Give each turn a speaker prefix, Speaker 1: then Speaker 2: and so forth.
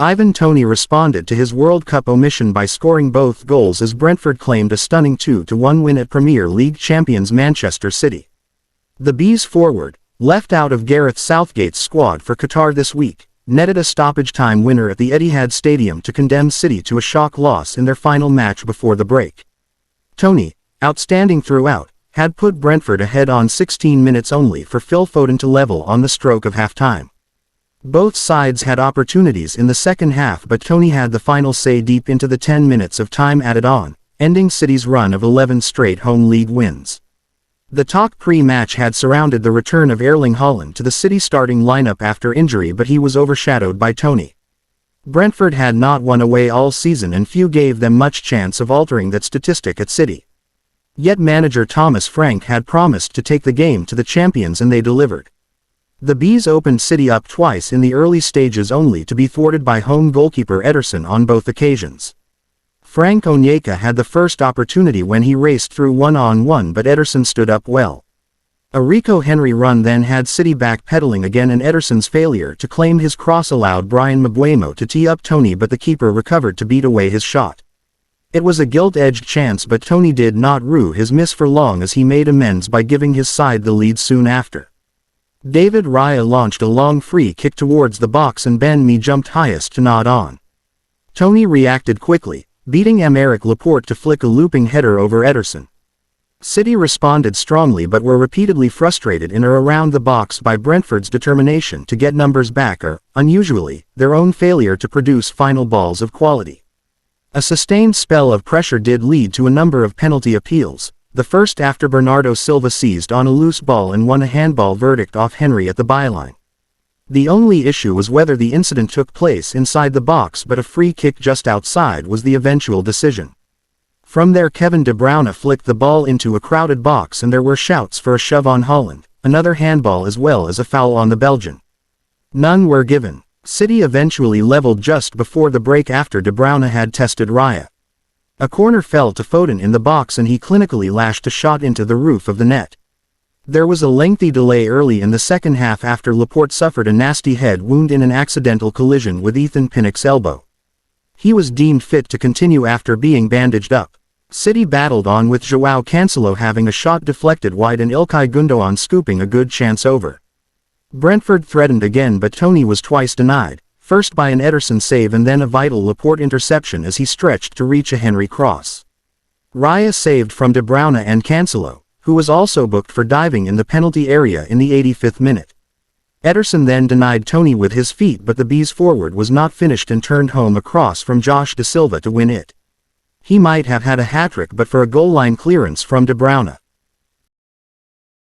Speaker 1: Ivan Toney responded to his World Cup omission by scoring both goals as Brentford claimed a stunning 2-1 win at Premier League champions Manchester City. The Bees forward, left out of Gareth Southgate's squad for Qatar this week, netted a stoppage-time winner at the Etihad Stadium to condemn City to a shock loss in their final match before the break. Toney, outstanding throughout, had put Brentford ahead on 16 minutes only for Phil Foden to level on the stroke of half-time. Both sides had opportunities in the second half, but Toney had the final say deep into the 10 minutes of time added on, ending City's run of 11 straight home league wins. The talk pre-match had surrounded the return of Erling Haaland to the City starting lineup after injury, but he was overshadowed by Toney. Brentford had not won away all season and few gave them much chance of altering that statistic at City. Yet manager Thomas Frank had promised to take the game to the champions, and they delivered. The Bees opened City up twice in the early stages only to be thwarted by home goalkeeper Ederson on both occasions. Frank Onyeka had the first opportunity when he raced through one-on-one, but Ederson stood up well. A Rico Henry run then had City backpedaling again, and Ederson's failure to claim his cross allowed Brian Mbeumo to tee up Toney, but the keeper recovered to beat away his shot. It was a gilt-edged chance, but Toney did not rue his miss for long as he made amends by giving his side the lead soon after. David Raya launched a long free kick towards the box and Ben Mee jumped highest to nod on. Toney reacted quickly, beating Aymeric Laporte to flick a looping header over Ederson. City responded strongly but were repeatedly frustrated in or around the box by Brentford's determination to get numbers back or, unusually, their own failure to produce final balls of quality. A sustained spell of pressure did lead to a number of penalty appeals, the first after Bernardo Silva seized on a loose ball and won a handball verdict off Henry at the byline. The only issue was whether the incident took place inside the box, but a free kick just outside was the eventual decision. From there Kevin De Bruyne flicked the ball into a crowded box and there were shouts for a shove on Haaland, another handball as well as a foul on the Belgian. None were given. City eventually leveled just before the break after De Bruyne had tested Raya. A corner fell to Foden in the box and he clinically lashed a shot into the roof of the net. There was a lengthy delay early in the second half after Laporte suffered a nasty head wound in an accidental collision with Ethan Pinnock's elbow. He was deemed fit to continue after being bandaged up. City battled on with João Cancelo having a shot deflected wide and Ilkay Gundogan scooping a good chance over. Brentford threatened again, but Toney was twice denied, first by an Ederson save and then a vital Laporte interception as he stretched to reach a Henry cross. Raya saved from De Bruyne and Cancelo, who was also booked for diving in the penalty area in the 85th minute. Ederson then denied Toney with his feet, but the Bees forward was not finished and turned home a cross from Josh Da Silva to win it. He might have had a hat-trick but for a goal line clearance from De Bruyne.